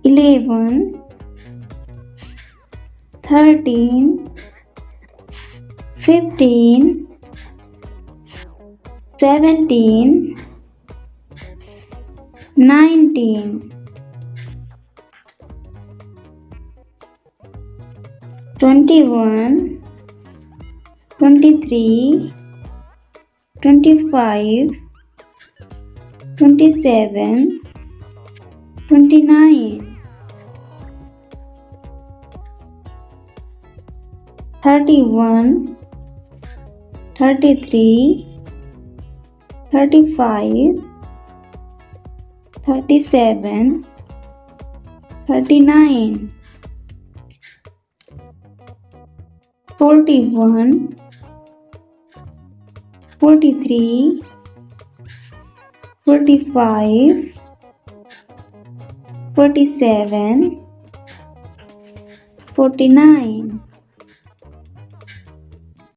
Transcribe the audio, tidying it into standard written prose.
11, 13, 15, 17, 19, 21, 23, 25, 27, 29, 31, 33, 35, 37, 39, 41, 43, 45, 47, 49,